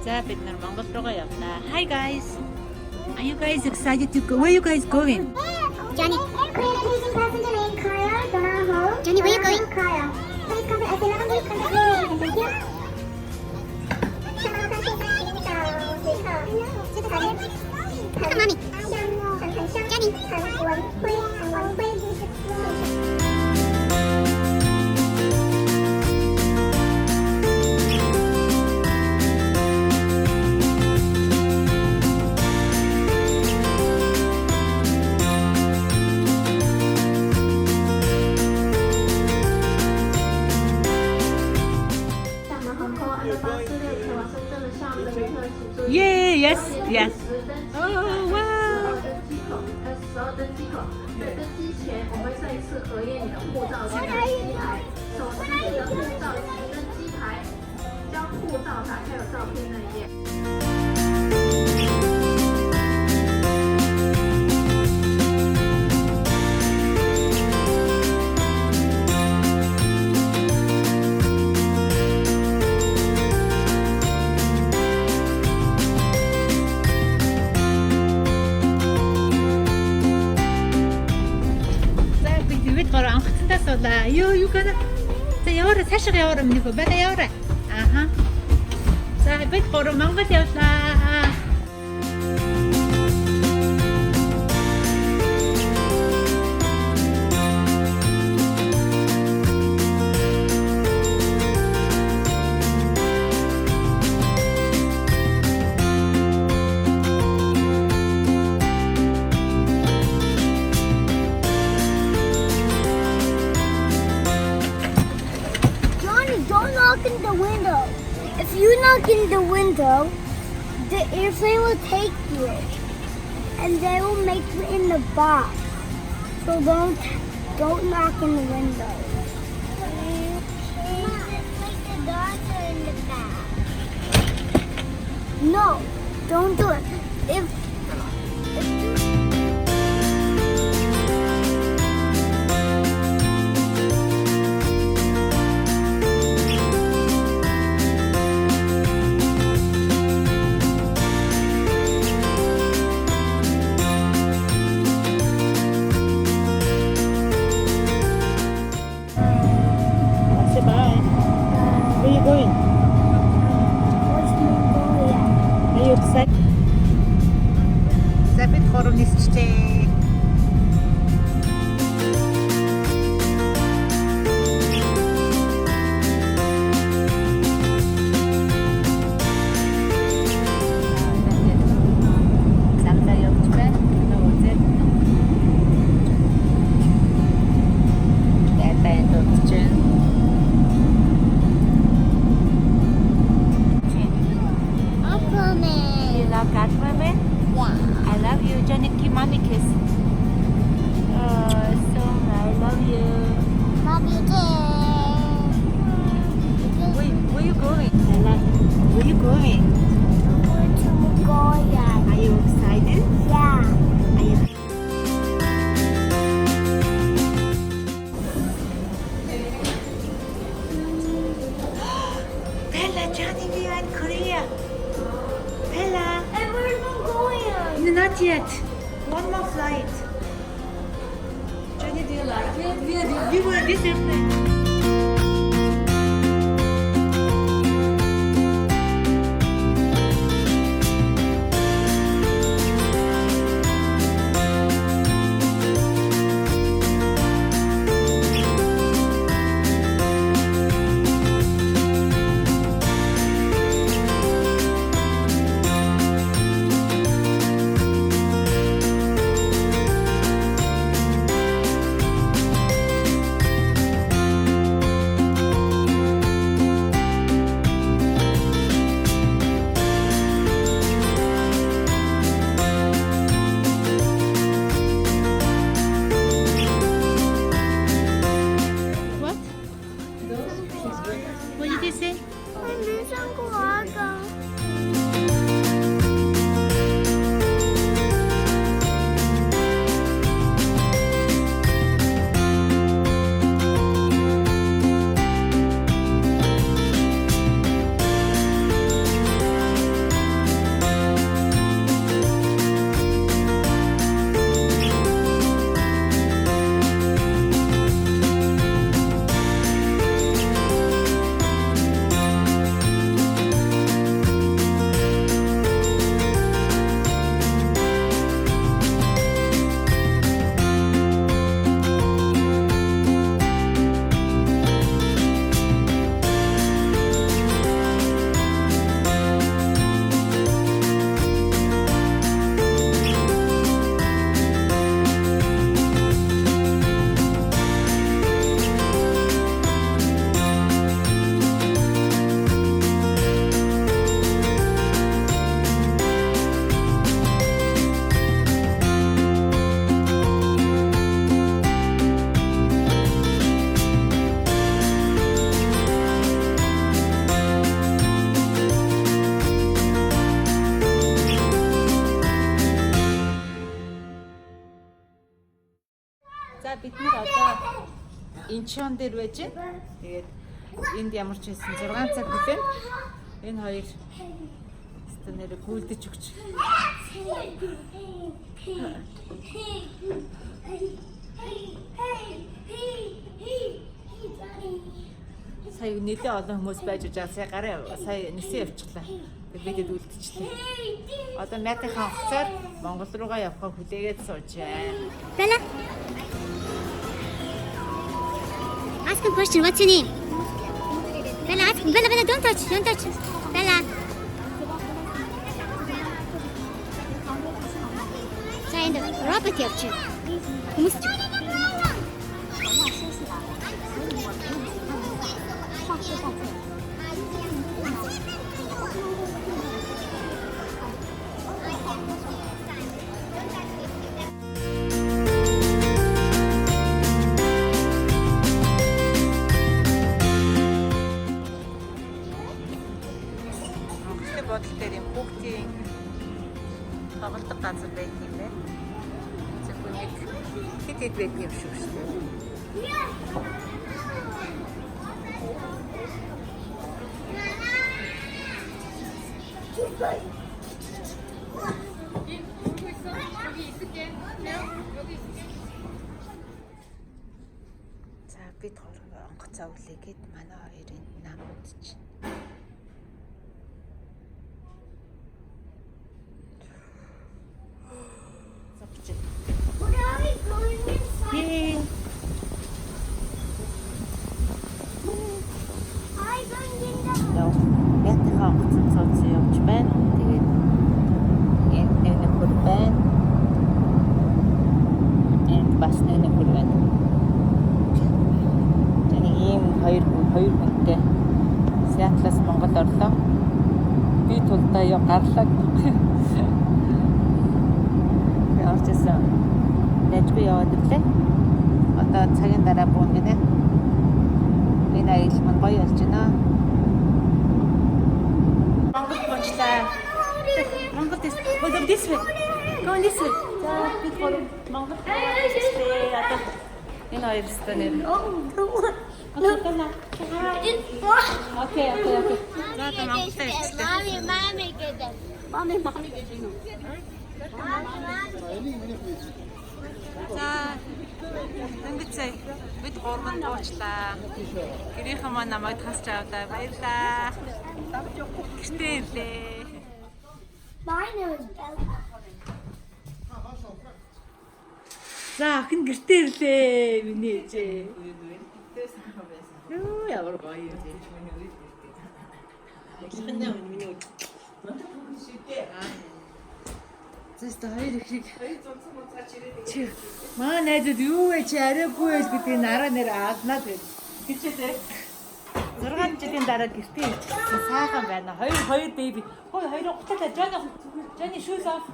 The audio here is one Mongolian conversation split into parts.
자, 빛나는 망고 들어가요. Hi guys. Are you guys excited to go? Where are you guys going? Johnny. Airplane attention passenger name Kaya, Donna Ho. Johnny, where you going? Kaya. Please come to Athena, please come to Athena. Thank you. Come, mommy. Johnny. Yeah, yes, yes. Oh, wow. 12登机口，在登机前，我们会再一次核验你的护照及登机牌。手持你的护照及登机牌，将护照打开有照片那一页。قرأ عن خطة صدا يو كذا سيارة ساشغ يارة من يكو بدا يارة أها صاحبت قرأ ما بدي أطلع Don't knock in the window. If you knock in the window, the airplane will take you, and they will make you in the box. So don't knock in the window. Like the dogs are in the back. No, don't do it. If Where are you going? Are you excited? Zabit chorom nischte. Cat women? Yeah. I love you. Johnny, give mommy kiss. Oh, so I love you. Love you too. Where you going? Where you going? We're to Mongolia. Are you excited? Yeah. Are you? Bella, Johnny, we are in Korea. Bella. And where's Mongolia? Not yet. One more flight. Johnny, do you like it? We were this airplane. What did you say? Инчон дээр байж байна. Тэгээд энд ямар ч байсан 6 цаг хүлээн. Энэ хоёр нэрээ гүйлдэж өгч. Сая нэлээ олон хүмүүс байж байгаа. Сая гараа сая нисэн явчихлаа. Тэгээд бидэд үлдчихлээ. Одоо Мятихаа хуцаар Монгол руугаа явхаа хүлээгээд суужээ. Bella. Ask a question. What's your name? Bella, ask him. Bella, don't touch. Don't touch. Bella. 자, 이제 로봇이 없지. 무슨? Бодол дээр юм бүгдийн тоглолтог газар байх юм байна. Зөвхөн нэг хэд байх юм шүү дээ. За бид онгоцоо үлээгээд манай хоёрын намууд чинь What are we going inside? Yay! I'm going in the Яа, ятгаа онгоцон цооцсон явж байна. Тэгээд энэ хөр байна. Энэ бас нэг хөр байна. Тэний ийм хоёр хүнтэй Сиатлаас Монгол орлоо. Би тулдаа яа гарлаа. Орчсон. Дэжгүй яваад ирлээ. Одоо цагийн дараа буун гинэ. Энэ аялал мань гоё болж байна. Монгол болчлаа. Монгол дэс. Hold this way. Go this way. За бид гурав Монгол болчлаа. Одоо энэ хоёр станер. Окей. За одоо Монголд ирчихлээ. Mommy get them. Mommy get them. За дөнгөцөө бид гурван дуучлаа. Гэрийнхэн маань намайг тасч авдаа баярлаа. Гэртээ ирлээ. My name is Bella. За охин гэртээ ирлээ. Миний ээжээ. Юу ямар гоё юм. Зөстө хоёр ихийг чи маа найзууд юу вэ чи арайгүй байл гэдгийг нараа нэр ааднаа тэгээд тийчээ 6 жилийн дараа гэртээ ирчихсэн сайхан байна. Хоёр беби. Хоёроо гуталаа Johnny shoes off.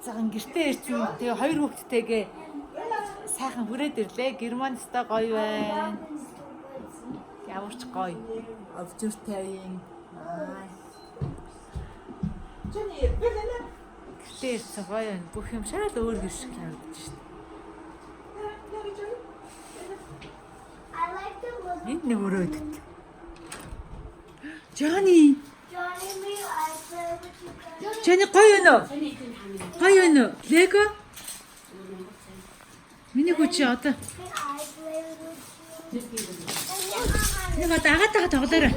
Цагаан гэртээ ирсэн. Тэгээ хоёр хүүхэдтэйгээ сайхан хүрээд ирлээ. Германстаа гоё байна. Ямар ч гоё. Овчортай юм. Гэртээ ирсэн гоё байна. Бүх юм шал өөр гэр шиг харагдаж шин. I like the look. Энд нэг өрөөд. Johnny. Johnny, me, I play with you guys. Johnny гоё юу? Гоё юу? Lego? Миний хүч одоо. Can I play with you? Нэг одоо агаатайгаа тоглоорой.